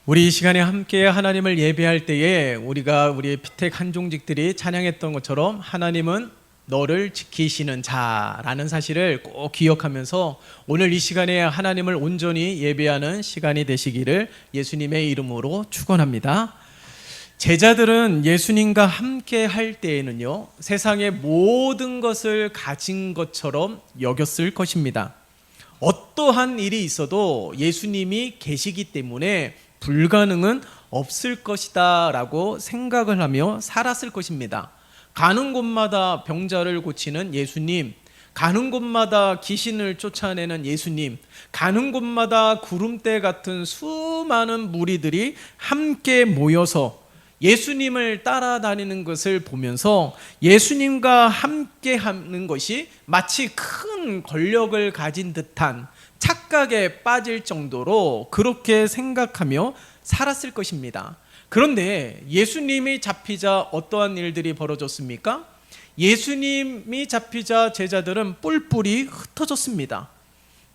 우리 이 시간에 함께 하나님을 예배할 때에 우리가 우리의 피택 한종직들이 찬양했던 것처럼 하나님은 너를 지키시는 자라는 사실을 꼭 기억하면서 오늘 이 시간에 하나님을 온전히 예배하는 시간이 되시기를 예수님의 이름으로 축원합니다. 제자들은 예수님과 함께 할 때에는요, 세상의 모든 것을 가진 것처럼 여겼을 것입니다. 어떠한 일이 있어도 예수님이 계시기 때문에 불가능은 없을 것이다 라고 생각을 하며 살았을 것입니다. 가는 곳마다 병자를 고치는 예수님, 가는 곳마다 귀신을 쫓아내는 예수님, 가는 곳마다 구름대 같은 수많은 무리들이 함께 모여서 예수님을 따라다니는 것을 보면서 예수님과 함께 하는 것이 마치 큰 권력을 가진 듯한 착각에 빠질 정도로 그렇게 생각하며 살았을 것입니다. 그런데 예수님이 잡히자 어떠한 일들이 벌어졌습니까? 예수님이 잡히자 제자들은 뿔뿔이 흩어졌습니다.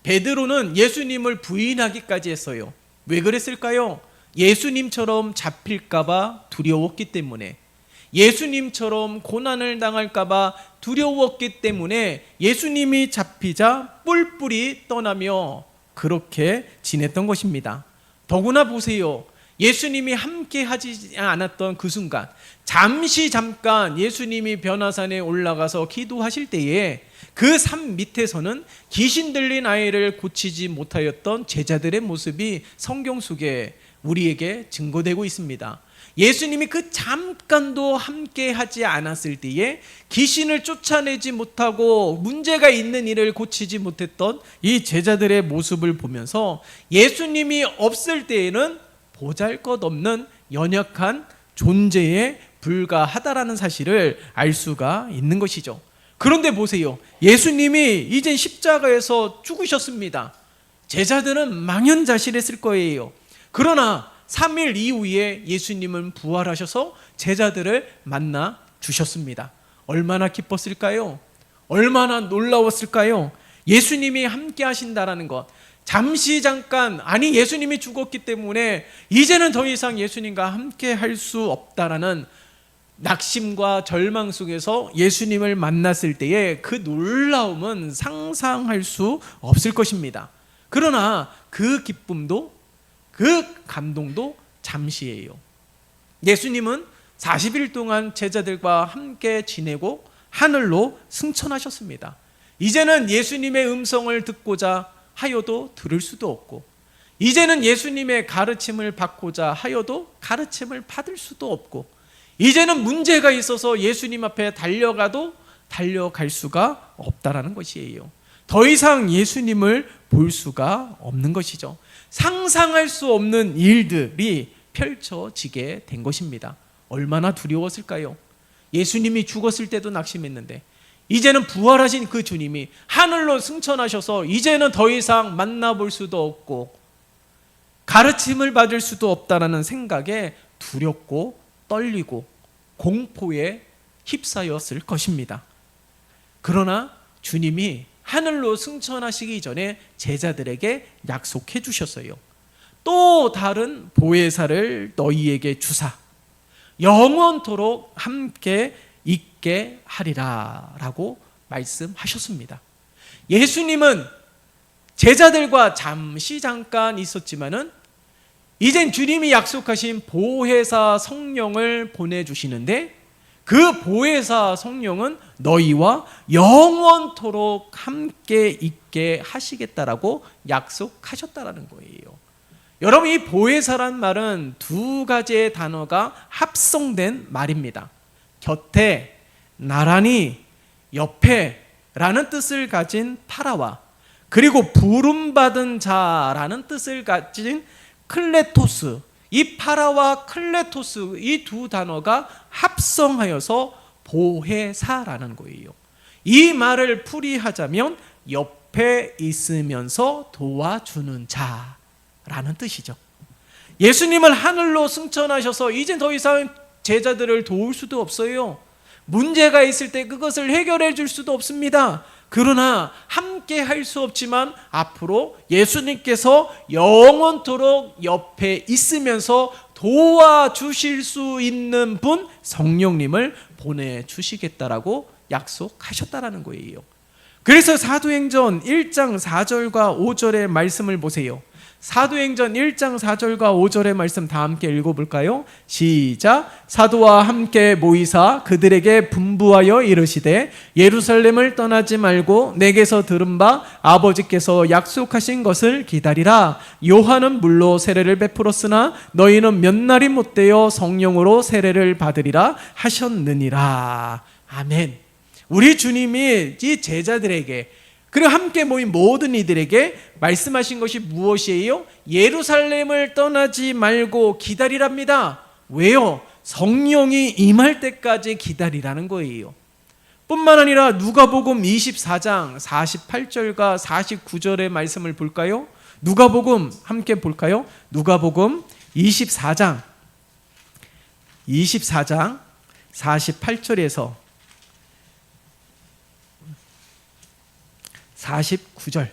베드로는 예수님을 부인하기까지 했어요. 왜 그랬을까요? 예수님처럼 잡힐까봐 두려웠기 때문에, 예수님처럼 고난을 당할까봐 두려웠기 때문에 예수님이 잡히자 뿔뿔이 떠나며 그렇게 지냈던 것입니다. 더구나 보세요. 예수님이 함께 하지 않았던 그 순간, 잠깐 예수님이 변화산에 올라가서 기도하실 때에 그 산 밑에서는 귀신 들린 아이를 고치지 못하였던 제자들의 모습이 성경 속에 우리에게 증거되고 있습니다. 예수님이 그 잠깐도 함께 하지 않았을 때에 귀신을 쫓아내지 못하고 문제가 있는 일을 고치지 못했던 이 제자들의 모습을 보면서 예수님이 없을 때에는 보잘것없는 연약한 존재에 불과하다라는 사실을 알 수가 있는 것이죠. 그런데 보세요. 예수님이 이제 십자가에서 죽으셨습니다. 제자들은 망연자실했을 거예요. 그러나 3일 이후에 예수님은 부활하셔서 제자들을 만나 주셨습니다. 얼마나 기뻤을까요? 얼마나 놀라웠을까요? 예수님이 함께 하신다라는 것, 잠깐, 아니 예수님이 죽었기 때문에 이제는 더 이상 예수님과 함께 할 수 없다라는 낙심과 절망 속에서 예수님을 만났을 때의 그 놀라움은 상상할 수 없을 것입니다. 그러나 그 기쁨도 그 감동도 잠시예요. 예수님은 40일 동안 제자들과 함께 지내고 하늘로 승천하셨습니다. 이제는 예수님의 음성을 듣고자 하여도 들을 수도 없고, 이제는 예수님의 가르침을 받고자 하여도 가르침을 받을 수도 없고, 이제는 문제가 있어서 예수님 앞에 달려가도 달려갈 수가 없다라는 것이에요. 더 이상 예수님을 볼 수가 없는 것이죠. 상상할 수 없는 일들이 펼쳐지게 된 것입니다. 얼마나 두려웠을까요? 예수님이 죽었을 때도 낙심했는데 이제는 부활하신 그 주님이 하늘로 승천하셔서 이제는 더 이상 만나볼 수도 없고 가르침을 받을 수도 없다라는 생각에 두렵고 떨리고 공포에 휩싸였을 것입니다. 그러나 주님이 하늘로 승천하시기 전에 제자들에게 약속해 주셨어요. 또 다른 보혜사를 너희에게 주사 영원토록 함께 있게 하리라 라고 말씀하셨습니다. 예수님은 제자들과 잠깐 있었지만은 이젠 주님이 약속하신 보혜사 성령을 보내주시는데 그 보혜사 성령은 너희와 영원토록 함께 있게 하시겠다라고 약속하셨다라는 거예요. 여러분, 이 보혜사란 말은 두 가지의 단어가 합성된 말입니다. 곁에, 나란히, 옆에 라는 뜻을 가진 파라와, 그리고 부름받은 자라는 뜻을 가진 클레토스, 이 파라와 클레토스 이 두 단어가 합성하여서 보혜사라는 거예요. 이 말을 풀이하자면 옆에 있으면서 도와주는 자라는 뜻이죠. 예수님은 하늘로 승천하셔서 이제 더 이상 제자들을 도울 수도 없어요. 문제가 있을 때 그것을 해결해 줄 수도 없습니다. 그러나 함께 할 수 없지만 앞으로 예수님께서 영원토록 옆에 있으면서 도와주실 수 있는 분 성령님을 보내주시겠다라고 약속하셨다라는 거예요. 그래서 사도행전 1장 4절과 5절의 말씀을 보세요. 사도행전 1장 4절과 5절의 말씀 다 함께 읽어볼까요? 시작. 사도와 함께 모이사 그들에게 분부하여 이르시되 예루살렘을 떠나지 말고 내게서 들은 바 아버지께서 약속하신 것을 기다리라. 요한은 물로 세례를 베풀었으나 너희는 몇 날이 못되어 성령으로 세례를 받으리라 하셨느니라. 아멘. 우리 주님이 이 제자들에게 그리고 함께 모인 모든 이들에게 말씀하신 것이 무엇이에요? 예루살렘을 떠나지 말고 기다리랍니다. 왜요? 성령이 임할 때까지 기다리라는 거예요. 뿐만 아니라 누가복음 24장 48절과 49절의 말씀을 볼까요? 누가복음 함께 볼까요? 누가복음 24장 48절에서 49절.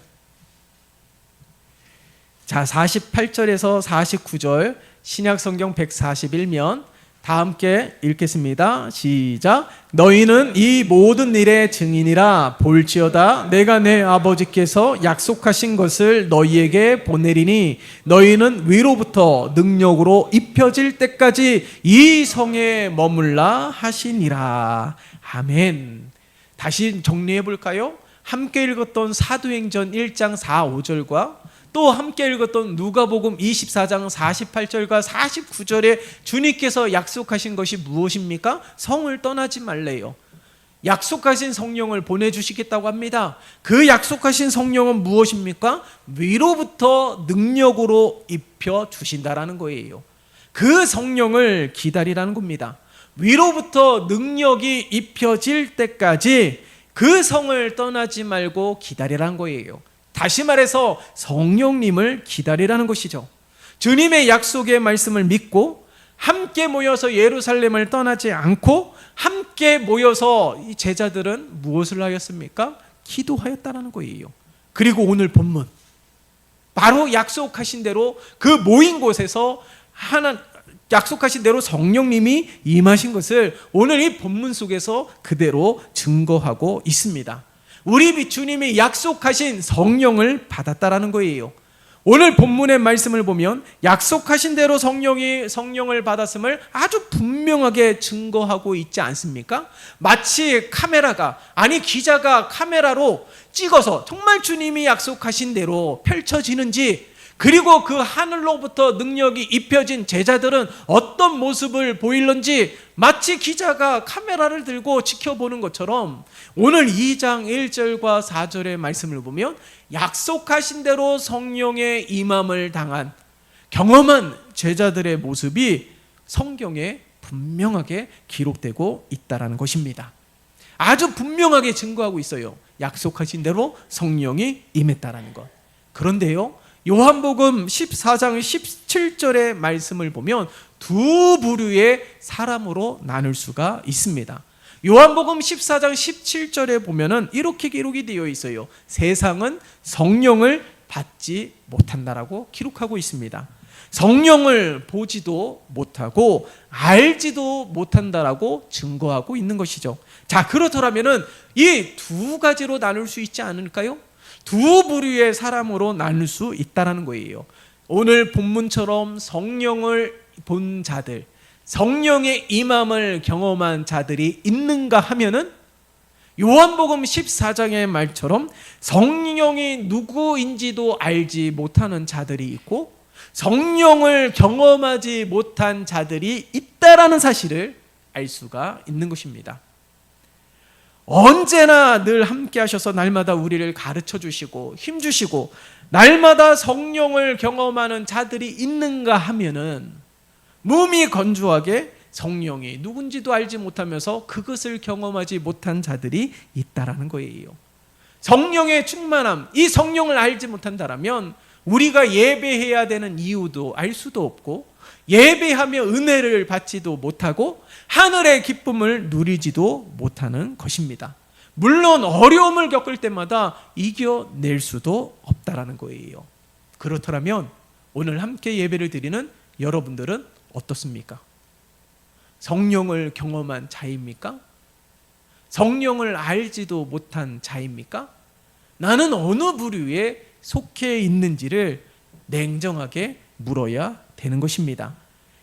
자, 48절에서 49절 신약성경 141면 다 함께 읽겠습니다. 시작. 너희는 이 모든 일의 증인이라. 볼지어다 내가 내 아버지께서 약속하신 것을 너희에게 보내리니 너희는 위로부터 능력으로 입혀질 때까지 이 성에 머물라 하시니라. 아멘. 다시 정리해 볼까요? 함께 읽었던 사도행전 1장 4, 5절과 또 함께 읽었던 누가복음 24장 48절과 49절에 주님께서 약속하신 것이 무엇입니까? 성을 떠나지 말래요. 약속하신 성령을 보내주시겠다고 합니다. 그 약속하신 성령은 무엇입니까? 위로부터 능력으로 입혀주신다라는 거예요. 그 성령을 기다리라는 겁니다. 위로부터 능력이 입혀질 때까지 그 성을 떠나지 말고 기다리라는 거예요. 다시 말해서 성령님을 기다리라는 것이죠. 주님의 약속의 말씀을 믿고 함께 모여서 예루살렘을 떠나지 않고 함께 모여서 이 제자들은 무엇을 하였습니까? 기도하였다라는 거예요. 그리고 오늘 본문 바로 약속하신 대로 그 모인 곳에서 약속하신 대로 성령님이 임하신 것을 오늘 이 본문 속에서 그대로 증거하고 있습니다. 우리 주님이 약속하신 성령을 받았다라는 거예요. 오늘 본문의 말씀을 보면 약속하신 대로 성령을 받았음을 아주 분명하게 증거하고 있지 않습니까? 마치 기자가 카메라로 찍어서 정말 주님이 약속하신 대로 펼쳐지는지, 그리고 그 하늘로부터 능력이 입혀진 제자들은 어떤 모습을 보이는지 마치 기자가 카메라를 들고 지켜보는 것처럼 오늘 2장 1절과 4절의 말씀을 보면 약속하신 대로 성령의 임함을 경험한 제자들의 모습이 성경에 분명하게 기록되고 있다는 것입니다. 아주 분명하게 증거하고 있어요. 약속하신 대로 성령이 임했다는 것. 그런데요, 요한복음 14장 17절의 말씀을 보면 두 부류의 사람으로 나눌 수가 있습니다. 요한복음 14장 17절에 보면은 이렇게 기록이 되어 있어요. 세상은 성령을 받지 못한다라고 기록하고 있습니다. 성령을 보지도 못하고 알지도 못한다라고 증거하고 있는 것이죠. 자, 그렇더라면은 이 두 가지로 나눌 수 있지 않을까요? 두 부류의 사람으로 나눌 수 있다는 거예요. 오늘 본문처럼 성령을 본 자들, 성령의 임함을 경험한 자들이 있는가 하면은 요한복음 14장의 말처럼 성령이 누구인지도 알지 못하는 자들이 있고 성령을 경험하지 못한 자들이 있다라는 사실을 알 수가 있는 것입니다. 언제나 늘 함께 하셔서 날마다 우리를 가르쳐 주시고 힘 주시고 날마다 성령을 경험하는 자들이 있는가 하면은 몸이 건조하게 성령이 누군지도 알지 못하면서 그것을 경험하지 못한 자들이 있다라는 거예요. 성령의 충만함, 이 성령을 알지 못한다라면 우리가 예배해야 되는 이유도 알 수도 없고 예배하며 은혜를 받지도 못하고 하늘의 기쁨을 누리지도 못하는 것입니다. 물론 어려움을 겪을 때마다 이겨낼 수도 없다라는 거예요. 그렇다면 오늘 함께 예배를 드리는 여러분들은 어떻습니까? 성령을 경험한 자입니까? 성령을 알지도 못한 자입니까? 나는 어느 부류에 속해 있는지를 냉정하게 물어야 되는 것입니다.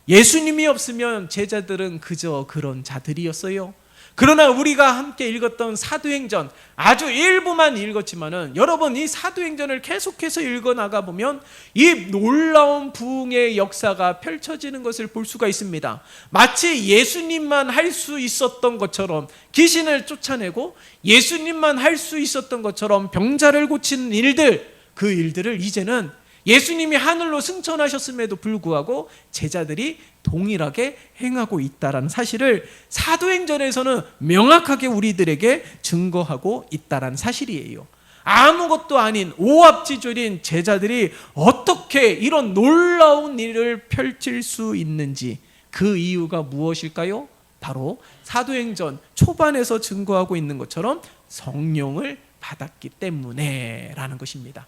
예수님이 없으면 제자들은 그저 그런 자들이었어요. 그러나 우리가 함께 읽었던 사도행전, 아주 일부만 읽었지만은 여러분, 이 사도행전을 계속해서 읽어나가 보면 이 놀라운 부흥의 역사가 펼쳐지는 것을 볼 수가 있습니다. 마치 예수님만 할 수 있었던 것처럼 귀신을 쫓아내고 예수님만 할 수 있었던 것처럼 병자를 고치는 일들, 그 일들을 이제는 예수님이 하늘로 승천하셨음에도 불구하고 제자들이 동일하게 행하고 있다는 사실을 사도행전에서는 명확하게 우리들에게 증거하고 있다는 사실이에요. 아무것도 아닌 오합지졸인 제자들이 어떻게 이런 놀라운 일을 펼칠 수 있는지, 그 이유가 무엇일까요? 바로 사도행전 초반에서 증거하고 있는 것처럼 성령을 받았기 때문에라는 것입니다.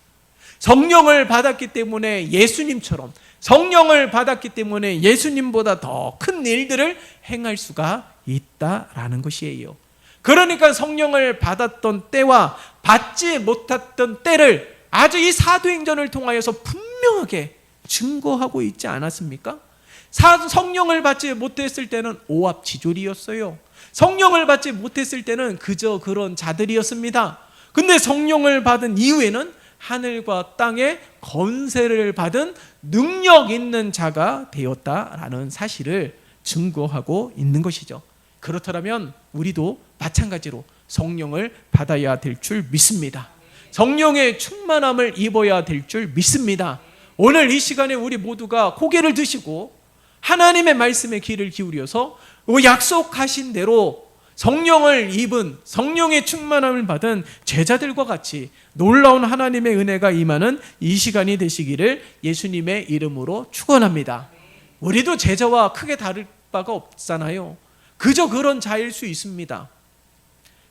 성령을 받았기 때문에 예수님처럼, 성령을 받았기 때문에 예수님보다 더 큰 일들을 행할 수가 있다라는 것이에요. 그러니까 성령을 받았던 때와 받지 못했던 때를 아주 이 사도행전을 통하여서 분명하게 증거하고 있지 않았습니까? 성령을 받지 못했을 때는 오합지졸이었어요. 성령을 받지 못했을 때는 그저 그런 자들이었습니다. 근데 성령을 받은 이후에는 하늘과 땅의 권세를 받은 능력 있는 자가 되었다라는 사실을 증거하고 있는 것이죠. 그렇다면 우리도 마찬가지로 성령을 받아야 될 줄 믿습니다. 성령의 충만함을 입어야 될 줄 믿습니다. 오늘 이 시간에 우리 모두가 고개를 드시고 하나님의 말씀에 귀를 기울여서 약속하신 대로 성령을 입은, 성령의 충만함을 받은 제자들과 같이 놀라운 하나님의 은혜가 임하는 이 시간이 되시기를 예수님의 이름으로 축원합니다. 우리도 제자와 크게 다를 바가 없잖아요. 그저 그런 자일 수 있습니다.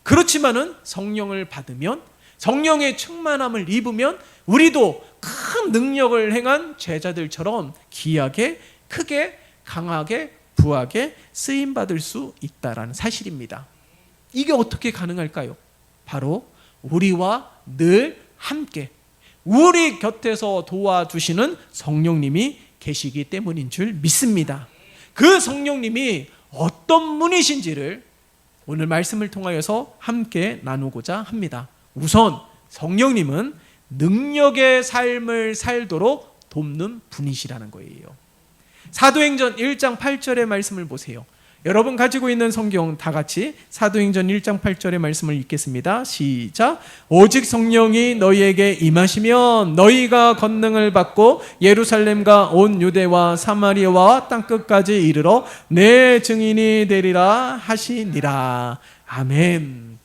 그렇지만은 성령을 받으면, 성령의 충만함을 입으면 우리도 큰 능력을 행한 제자들처럼 귀하게, 크게, 강하게, 부하게 쓰임받을 수 있다라는 사실입니다. 이게 어떻게 가능할까요? 바로 우리와 늘 함께 우리 곁에서 도와주시는 성령님이 계시기 때문인 줄 믿습니다. 그 성령님이 어떤 분이신지를 오늘 말씀을 통하여서 함께 나누고자 합니다. 우선 성령님은 능력의 삶을 살도록 돕는 분이시라는 거예요. 사도행전 1장 8절의 말씀을 보세요. 여러분 가지고 있는 성경 다 같이 사도행전 1장 8절의 말씀을 읽겠습니다. 시작. 오직 성령이 너희에게 임하시면 너희가 권능을 받고 예루살렘과 온 유대와 사마리아와 땅끝까지 이르러 내 증인이 되리라 하시니라. 아멘.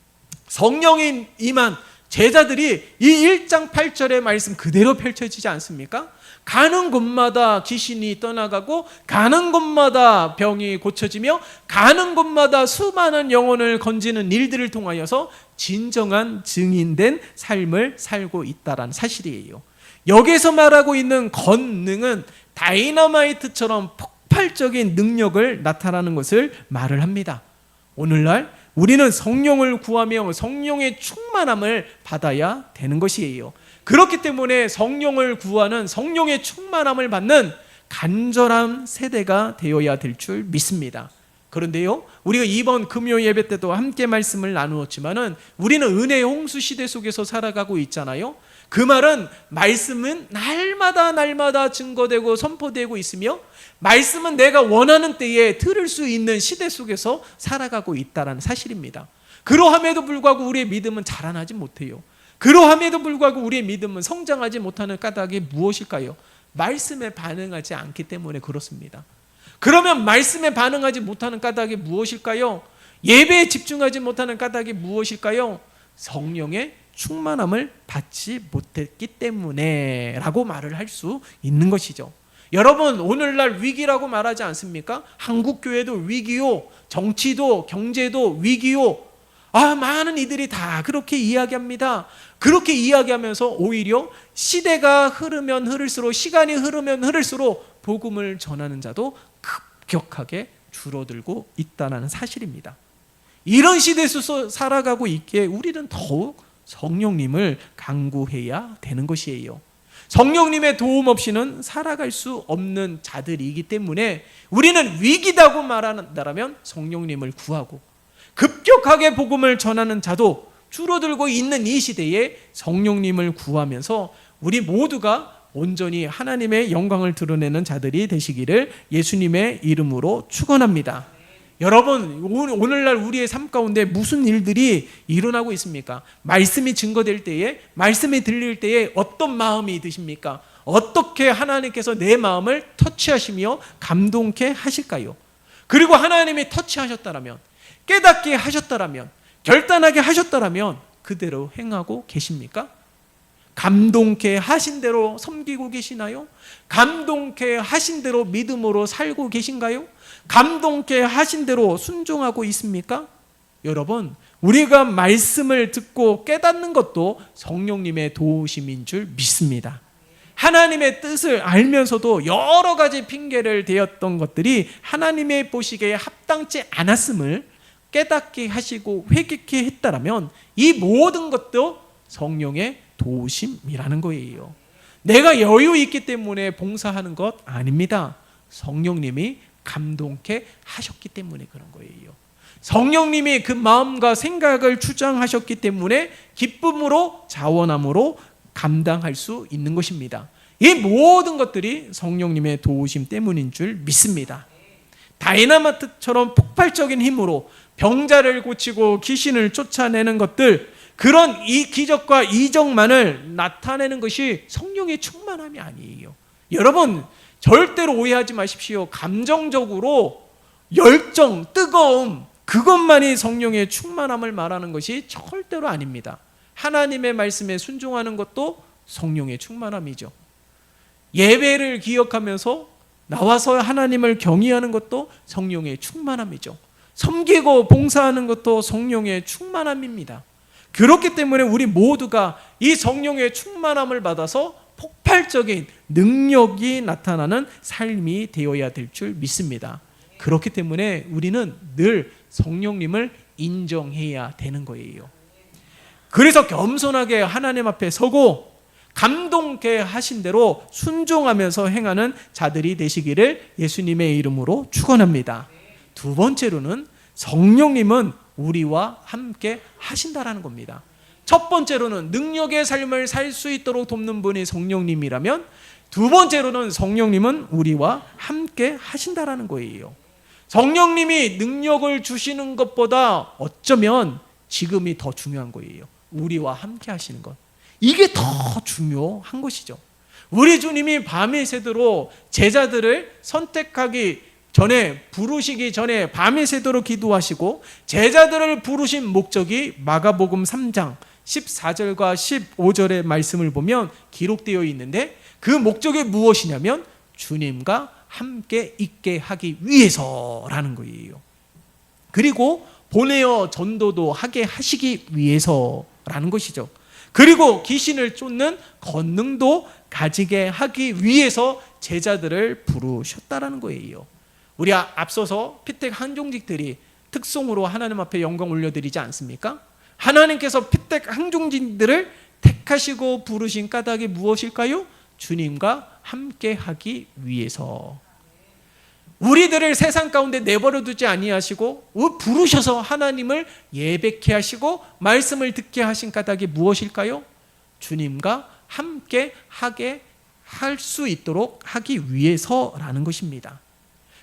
성령이 임한 제자들이 이 1장 8절의 말씀 그대로 펼쳐지지 않습니까? 가는 곳마다 귀신이 떠나가고 가는 곳마다 병이 고쳐지며 가는 곳마다 수많은 영혼을 건지는 일들을 통하여서 진정한 증인된 삶을 살고 있다는 사실이에요. 여기서 말하고 있는 권능은 다이너마이트처럼 폭발적인 능력을 나타나는 것을 말을 합니다. 오늘날 우리는 성령을 구하며 성령의 충만함을 받아야 되는 것이에요. 그렇기 때문에 성령을 구하는, 성령의 충만함을 받는 간절한 세대가 되어야 될 줄 믿습니다. 그런데요, 우리가 이번 금요 예배 때도 함께 말씀을 나누었지만은 우리는 은혜의 홍수 시대 속에서 살아가고 있잖아요. 그 말은 말씀은 날마다 증거되고 선포되고 있으며 말씀은 내가 원하는 때에 들을 수 있는 시대 속에서 살아가고 있다는 사실입니다. 그러함에도 불구하고 우리의 믿음은 자라나지 못해요. 그러함에도 불구하고 우리의 믿음은 성장하지 못하는 까닭이 무엇일까요? 말씀에 반응하지 않기 때문에 그렇습니다. 그러면 말씀에 반응하지 못하는 까닭이 무엇일까요? 예배에 집중하지 못하는 까닭이 무엇일까요? 성령의 충만함을 받지 못했기 때문에 라고 말을 할 수 있는 것이죠. 여러분, 오늘날 위기라고 말하지 않습니까? 한국교회도 위기요, 정치도 경제도 위기요, 많은 이들이 다 그렇게 이야기합니다. 그렇게 이야기하면서 오히려 시대가 흐르면 흐를수록, 시간이 흐르면 흐를수록 복음을 전하는 자도 급격하게 줄어들고 있다는 사실입니다. 이런 시대에서 살아가고 있기에 우리는 더욱 성령님을 간구해야 되는 것이에요. 성령님의 도움 없이는 살아갈 수 없는 자들이기 때문에 우리는 위기다고 말한다면 성령님을 구하고, 급격하게 복음을 전하는 자도 줄어들고 있는 이 시대에 성령님을 구하면서 우리 모두가 온전히 하나님의 영광을 드러내는 자들이 되시기를 예수님의 이름으로 축원합니다. 여러분, 오늘날 우리의 삶 가운데 무슨 일들이 일어나고 있습니까? 말씀이 증거될 때에, 말씀이 들릴 때에 어떤 마음이 드십니까? 어떻게 하나님께서 내 마음을 터치하시며 감동케 하실까요? 그리고 하나님이 터치하셨다라면, 깨닫게 하셨다라면, 결단하게 하셨다라면 그대로 행하고 계십니까? 감동케 하신 대로 섬기고 계시나요? 감동케 하신 대로 믿음으로 살고 계신가요? 감동케 하신 대로 순종하고 있습니까? 여러분, 우리가 말씀을 듣고 깨닫는 것도 성령님의 도우심인 줄 믿습니다. 하나님의 뜻을 알면서도 여러 가지 핑계를 대었던 것들이 하나님의 보시기에 합당치 않았음을 깨닫게 하시고 회개케 했다라면 이 모든 것도 성령의 도우심이라는 거예요. 내가 여유 있기 때문에 봉사하는 것 아닙니다. 성령님이 감동케 하셨기 때문에 그런 거예요. 성령님이 그 마음과 생각을 주장하셨기 때문에 기쁨으로, 자원함으로 감당할 수 있는 것입니다. 이 모든 것들이 성령님의 도우심 때문인 줄 믿습니다. 다이나마트처럼 폭발적인 힘으로 병자를 고치고 귀신을 쫓아내는 것들, 그런 이 기적과 이적만을 나타내는 것이 성령의 충만함이 아니에요. 여러분, 절대로 오해하지 마십시오. 감정적으로 열정, 뜨거움, 그것만이 성령의 충만함을 말하는 것이 절대로 아닙니다. 하나님의 말씀에 순종하는 것도 성령의 충만함이죠. 예배를 기억하면서 나와서 하나님을 경외하는 것도 성령의 충만함이죠. 섬기고 봉사하는 것도 성령의 충만함입니다. 그렇기 때문에 우리 모두가 이 성령의 충만함을 받아서 폭발적인 능력이 나타나는 삶이 되어야 될 줄 믿습니다. 그렇기 때문에 우리는 늘 성령님을 인정해야 되는 거예요. 그래서 겸손하게 하나님 앞에 서고 감동케 하신 대로 순종하면서 행하는 자들이 되시기를 예수님의 이름으로 축원합니다. 두 번째로는 성령님은 우리와 함께 하신다라는 겁니다. 첫 번째로는 능력의 삶을 살 수 있도록 돕는 분이 성령님이라면, 두 번째로는 성령님은 우리와 함께 하신다라는 거예요. 성령님이 능력을 주시는 것보다 어쩌면 지금이 더 중요한 거예요. 우리와 함께 하시는 것, 이게 더 중요한 것이죠. 우리 주님이 밤이 새도록 제자들을 선택하기 전에, 부르시기 전에 밤이 새도록 기도하시고 제자들을 부르신 목적이 마가복음 3장 14절과 15절의 말씀을 보면 기록되어 있는데, 그 목적이 무엇이냐면 주님과 함께 있게 하기 위해서라는 거예요. 그리고 보내어 전도도 하게 하시기 위해서라는 것이죠. 그리고 귀신을 쫓는 권능도 가지게 하기 위해서 제자들을 부르셨다라는 거예요. 우리 앞서서 피택 항종직들이 특송으로 하나님 앞에 영광 올려드리지 않습니까? 하나님께서 피택 항종직들을 택하시고 부르신 까닭이 무엇일까요? 주님과 함께 하기 위해서. 우리들을 세상 가운데 내버려 두지 아니하시고 부르셔서 하나님을 예배케 하시고 말씀을 듣게 하신 까닭이 무엇일까요? 주님과 함께 하게 할 수 있도록 하기 위해서라는 것입니다.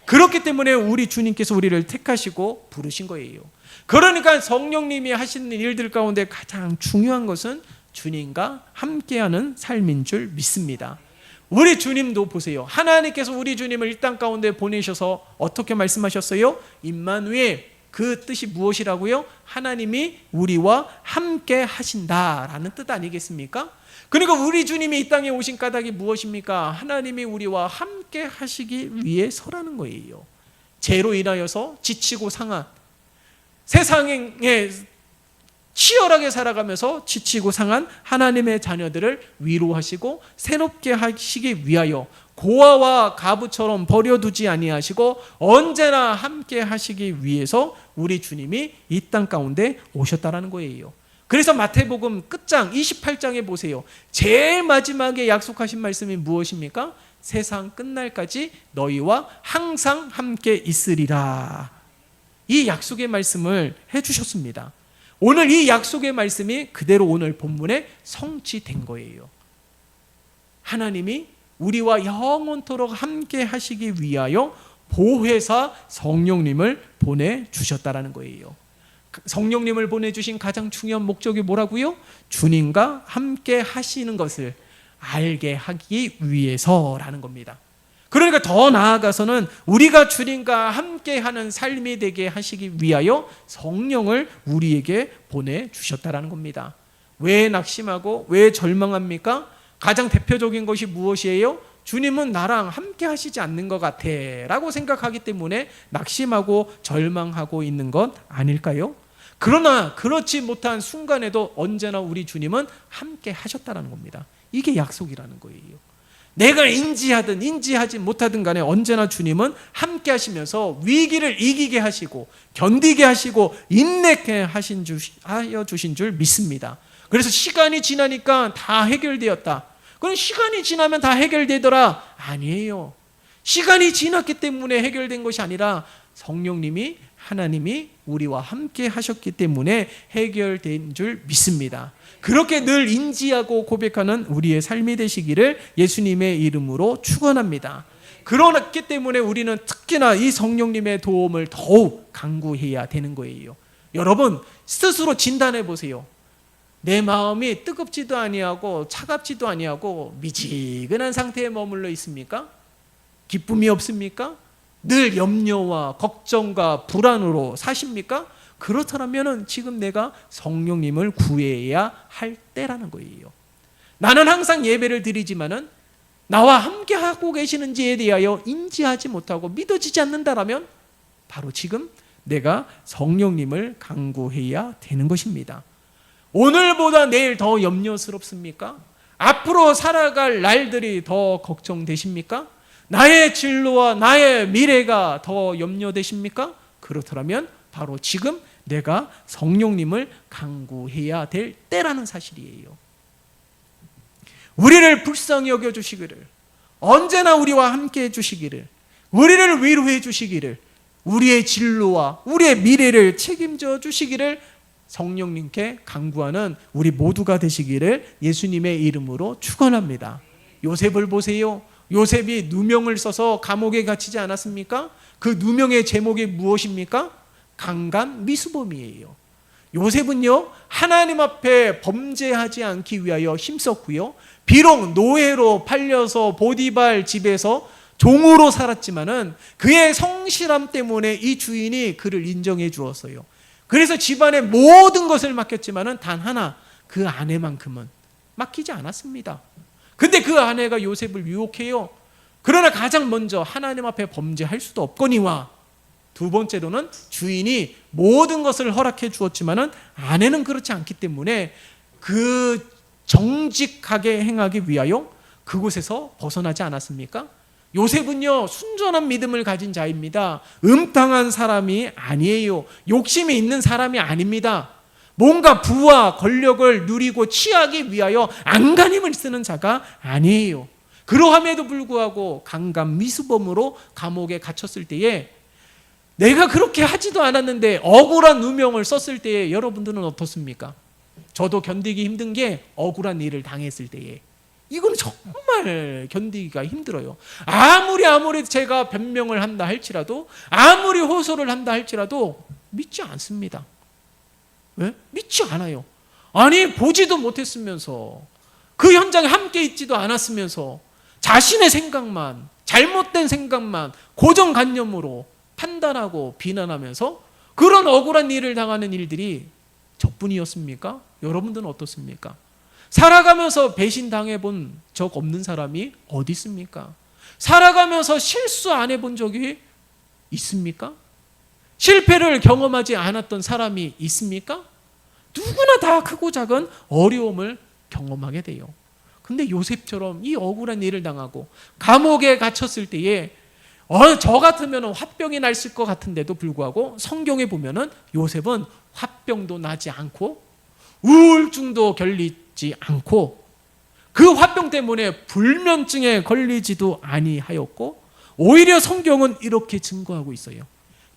그렇기 때문에 우리 주님께서 우리를 택하시고 부르신 거예요. 그러니까 성령님이 하시는 일들 가운데 가장 중요한 것은 주님과 함께하는 삶인 줄 믿습니다. 우리 주님도 보세요. 하나님께서 우리 주님을 이 땅 가운데 보내셔서 어떻게 말씀하셨어요? 임마누엘, 그 뜻이 무엇이라고요? 하나님이 우리와 함께 하신다라는 뜻 아니겠습니까? 그러니까 우리 주님이 이 땅에 오신 까닭이 무엇입니까? 하나님이 우리와 함께 하시기 위해서라는 거예요. 죄로 인하여서 지치고 상한, 세상의 치열하게 살아가면서 지치고 상한 하나님의 자녀들을 위로하시고 새롭게 하시기 위하여 고아와 가부처럼 버려두지 아니하시고 언제나 함께 하시기 위해서 우리 주님이 이 땅 가운데 오셨다라는 거예요. 그래서 마태복음 끝장 28장에 보세요. 제일 마지막에 약속하신 말씀이 무엇입니까? 세상 끝날까지 너희와 항상 함께 있으리라. 이 약속의 말씀을 해주셨습니다. 오늘 이 약속의 말씀이 그대로 오늘 본문에 성취된 거예요. 하나님이 우리와 영원토록 함께 하시기 위하여 보혜사 성령님을 보내주셨다라는 거예요. 성령님을 보내주신 가장 중요한 목적이 뭐라고요? 주님과 함께 하시는 것을 알게 하기 위해서라는 겁니다. 그러니까 더 나아가서는 우리가 주님과 함께하는 삶이 되게 하시기 위하여 성령을 우리에게 보내주셨다라는 겁니다. 왜 낙심하고 왜 절망합니까? 가장 대표적인 것이 무엇이에요? 주님은 나랑 함께 하시지 않는 것 같아 라고 생각하기 때문에 낙심하고 절망하고 있는 것 아닐까요? 그러나 그렇지 못한 순간에도 언제나 우리 주님은 함께 하셨다는 겁니다. 이게 약속이라는 거예요. 내가 인지하든 인지하지 못하든 간에 언제나 주님은 함께 하시면서 위기를 이기게 하시고 견디게 하시고 인내케 하여 주신 줄 믿습니다. 그래서 시간이 지나니까 다 해결되었다. 그럼 시간이 지나면 다 해결되더라? 아니에요. 시간이 지났기 때문에 해결된 것이 아니라 성령님이 하나님이 우리와 함께 하셨기 때문에 해결된 줄 믿습니다. 그렇게 늘 인지하고 고백하는 우리의 삶이 되시기를 예수님의 이름으로 축원합니다. 그렇기 때문에 우리는 특히나 이 성령님의 도움을 더욱 간구해야 되는 거예요. 여러분 스스로 진단해 보세요. 내 마음이 뜨겁지도 아니하고 차갑지도 아니하고 미지근한 상태에 머물러 있습니까? 기쁨이 없습니까? 늘 염려와 걱정과 불안으로 사십니까? 그렇다면 지금 내가 성령님을 구해야 할 때라는 거예요. 나는 항상 예배를 드리지만은 나와 함께 하고 계시는지에 대하여 인지하지 못하고 믿어지지 않는다라면 바로 지금 내가 성령님을 간구해야 되는 것입니다. 오늘보다 내일 더 염려스럽습니까? 앞으로 살아갈 날들이 더 걱정되십니까? 나의 진로와 나의 미래가 더 염려되십니까? 그렇다면 바로 지금 내가 성령님을 간구해야 될 때라는 사실이에요. 우리를 불쌍히 여겨주시기를, 언제나 우리와 함께 해주시기를, 우리를 위로해 주시기를, 우리의 진로와 우리의 미래를 책임져 주시기를 성령님께 간구하는 우리 모두가 되시기를 예수님의 이름으로 축원합니다. 요셉을 보세요. 요셉이 누명을 써서 감옥에 갇히지 않았습니까? 그 누명의 제목이 무엇입니까? 강간 미수범이에요. 요셉은요 하나님 앞에 범죄하지 않기 위하여 힘썼고요, 비록 노예로 팔려서 보디발 집에서 종으로 살았지만은 그의 성실함 때문에 이 주인이 그를 인정해 주었어요. 그래서 집안의 모든 것을 맡겼지만은 단 하나 그 아내만큼은 맡기지 않았습니다. 근데 그 아내가 요셉을 유혹해요. 그러나 가장 먼저 하나님 앞에 범죄할 수도 없거니와 두 번째로는 주인이 모든 것을 허락해 주었지만은 아내는 그렇지 않기 때문에 그 정직하게 행하기 위하여 그곳에서 벗어나지 않았습니까? 요셉은요 순전한 믿음을 가진 자입니다. 음탕한 사람이 아니에요. 욕심이 있는 사람이 아닙니다. 뭔가 부와 권력을 누리고 취하기 위하여 안간힘을 쓰는 자가 아니에요. 그러함에도 불구하고 강간 미수범으로 감옥에 갇혔을 때에 내가 그렇게 하지도 않았는데 억울한 누명을 썼을 때에 여러분들은 어떻습니까? 저도 견디기 힘든 게 억울한 일을 당했을 때에 이건 정말 견디기가 힘들어요. 아무리 제가 변명을 한다 할지라도, 아무리 호소를 한다 할지라도 믿지 않습니다. 왜? 믿지 않아요. 아니 보지도 못했으면서, 그 현장에 함께 있지도 않았으면서 자신의 생각만, 잘못된 생각만 고정관념으로 판단하고 비난하면서 그런 억울한 일을 당하는 일들이 저뿐이었습니까? 여러분들은 어떻습니까? 살아가면서 배신당해 본 적 없는 사람이 어디 있습니까? 살아가면서 실수 안 해본 적이 있습니까? 실패를 경험하지 않았던 사람이 있습니까? 누구나 다 크고 작은 어려움을 경험하게 돼요. 근데 요셉처럼 이 억울한 일을 당하고 감옥에 갇혔을 때에 저 같으면 화병이 났을 것 같은데도 불구하고 성경에 보면은 요셉은 화병도 나지 않고 우울증도 결리지 않고 그 화병 때문에 불면증에 걸리지도 아니하였고, 오히려 성경은 이렇게 증거하고 있어요.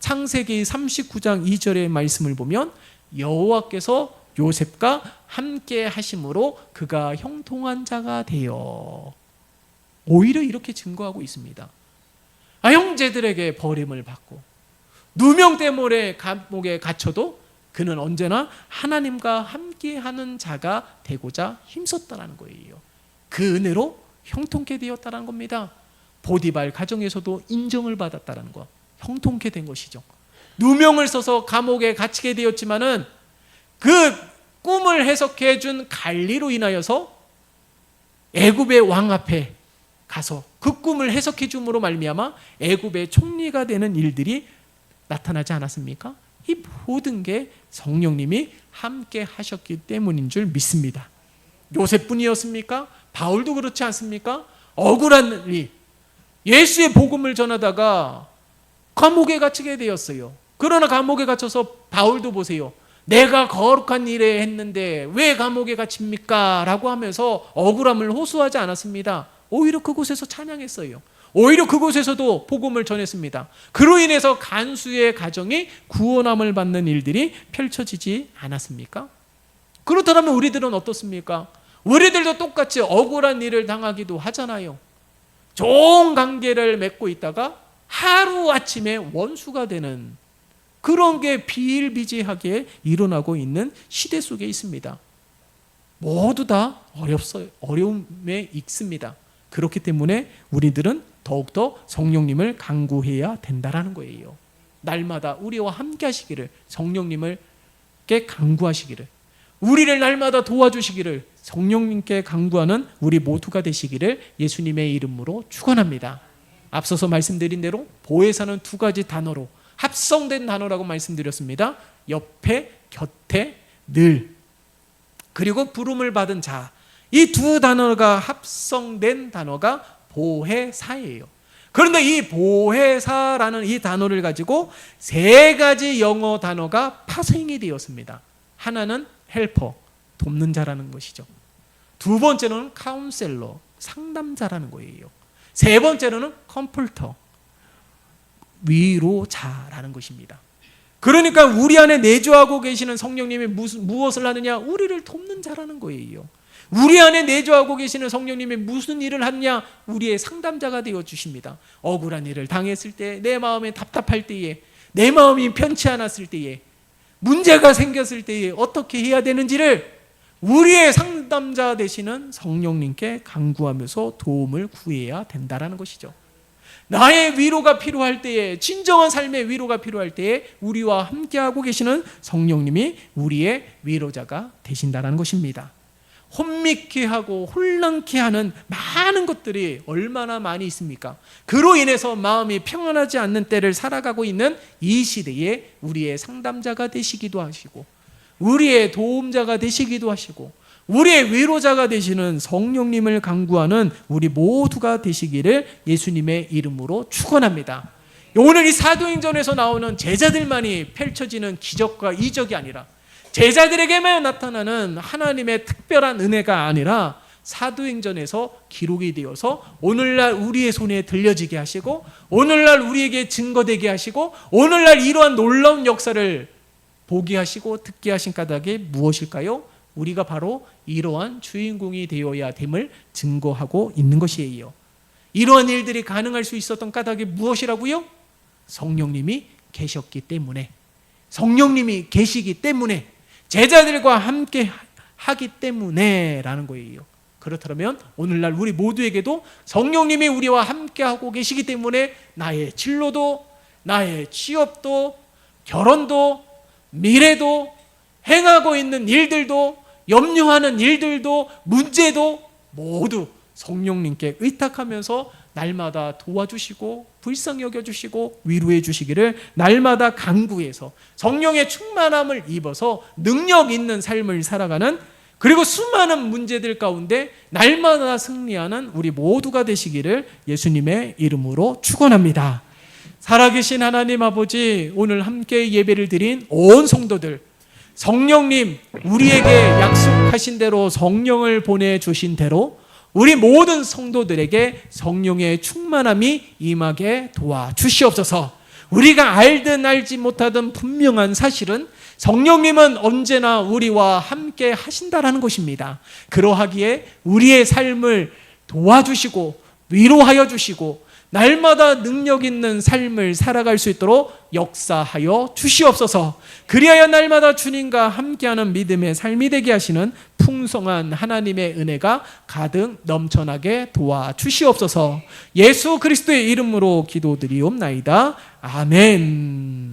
창세기 39장 2절의 말씀을 보면 여호와께서 요셉과 함께 하심으로 그가 형통한 자가 되어, 오히려 이렇게 증거하고 있습니다. 형제들에게 버림을 받고 누명 때문에 감옥에 갇혀도 그는 언제나 하나님과 함께하는 자가 되고자 힘썼다는 거예요. 그 은혜로 형통케 되었다는 겁니다. 보디발 가정에서도 인정을 받았다는 거, 형통케 된 것이죠. 누명을 써서 감옥에 갇히게 되었지만은 그 꿈을 해석해 준 갈리로 인하여서 애굽의 왕 앞에 가서 그 꿈을 해석해 줌으로 말미암아 애굽의 총리가 되는 일들이 나타나지 않았습니까? 이 모든 게 성령님이 함께 하셨기 때문인 줄 믿습니다. 요셉뿐이었습니까? 바울도 그렇지 않습니까? 억울한 일, 예수의 복음을 전하다가 감옥에 갇히게 되었어요. 그러나 감옥에 갇혀서 바울도 보세요. 내가 거룩한 일에 했는데 왜 감옥에 갇힙니까? 라고 하면서 억울함을 호소하지 않았습니다. 오히려 그곳에서 찬양했어요. 오히려 그곳에서도 복음을 전했습니다. 그로 인해서 간수의 가정이 구원함을 받는 일들이 펼쳐지지 않았습니까? 그렇다면 우리들은 어떻습니까? 우리들도 똑같이 억울한 일을 당하기도 하잖아요. 좋은 관계를 맺고 있다가 하루아침에 원수가 되는 그런 게 비일비재하게 일어나고 있는 시대 속에 있습니다. 모두 다 어려움에 있습니다. 그렇기 때문에 우리들은 더욱더 성령님을 간구해야 된다는 거예요. 날마다 우리와 함께 하시기를, 성령님께 간구하시기를, 우리를 날마다 도와주시기를 성령님께 간구하는 우리 모두가 되시기를 예수님의 이름으로 축원합니다. 앞서서 말씀드린 대로 보혜사는 두 가지 단어로 합성된 단어라고 말씀드렸습니다. 옆에, 곁에, 늘, 그리고 부름을 받은 자, 이 두 단어가 합성된 단어가 보혜사예요. 그런데 이 보혜사라는 이 단어를 가지고 세 가지 영어 단어가 파생이 되었습니다. 하나는 헬퍼, 돕는 자라는 것이죠. 두 번째는 카운셀러, 상담자라는 거예요. 세 번째로는 컴플터, 위로자라는 것입니다. 그러니까 우리 안에 내주하고 계시는 성령님이 무엇을 하느냐? 우리를 돕는 자라는 거예요. 우리 안에 내주하고 계시는 성령님이 무슨 일을 하느냐? 우리의 상담자가 되어 주십니다. 억울한 일을 당했을 때, 내 마음에 답답할 때에, 내 마음이 편치 않았을 때에, 문제가 생겼을 때에 어떻게 해야 되는지를 우리의 상담자 되시는 성령님께 간구하면서 도움을 구해야 된다는 것이죠. 나의 위로가 필요할 때에, 진정한 삶의 위로가 필요할 때에 우리와 함께하고 계시는 성령님이 우리의 위로자가 되신다는 것입니다. 혼미케 하고 혼란케 하는 많은 것들이 얼마나 많이 있습니까? 그로 인해서 마음이 평안하지 않는 때를 살아가고 있는 이 시대에 우리의 상담자가 되시기도 하시고, 우리의 도움자가 되시기도 하시고, 우리의 위로자가 되시는 성령님을 간구하는 우리 모두가 되시기를 예수님의 이름으로 축원합니다. 오늘 이 사도행전에서 나오는 제자들만이 펼쳐지는 기적과 이적이 아니라, 제자들에게만 나타나는 하나님의 특별한 은혜가 아니라 사도행전에서 기록이 되어서 오늘날 우리의 손에 들려지게 하시고, 오늘날 우리에게 증거되게 하시고, 오늘날 이러한 놀라운 역사를 보게 하시고 듣게 하신 까닭이 무엇일까요? 우리가 바로 이러한 주인공이 되어야 됨을 증거하고 있는 것이에요. 이러한 일들이 가능할 수 있었던 까닭이 무엇이라고요? 성령님이 계셨기 때문에, 성령님이 계시기 때문에, 제자들과 함께 하기 때문에 라는 거예요. 그렇다면 오늘날 우리 모두에게도 성령님이 우리와 함께하고 계시기 때문에 나의 진로도, 나의 취업도, 결혼도, 미래도, 행하고 있는 일들도, 염려하는 일들도, 문제도 모두 성령님께 의탁하면서 날마다 도와주시고 불쌍히 여겨주시고 위로해 주시기를 날마다 간구해서 성령의 충만함을 입어서 능력 있는 삶을 살아가는, 그리고 수많은 문제들 가운데 날마다 승리하는 우리 모두가 되시기를 예수님의 이름으로 축원합니다. 살아계신 하나님 아버지, 오늘 함께 예배를 드린 온 성도들, 성령님 우리에게 약속하신 대로 성령을 보내주신 대로 우리 모든 성도들에게 성령의 충만함이 임하게 도와주시옵소서. 우리가 알든 알지 못하든 분명한 사실은 성령님은 언제나 우리와 함께 하신다라는 것입니다. 그러하기에 우리의 삶을 도와주시고 위로하여 주시고 날마다 능력 있는 삶을 살아갈 수 있도록 역사하여 주시옵소서. 그리하여 날마다 주님과 함께하는 믿음의 삶이 되게 하시는 풍성한 하나님의 은혜가 가득 넘쳐나게 도와주시옵소서. 예수 그리스도의 이름으로 기도드리옵나이다. 아멘.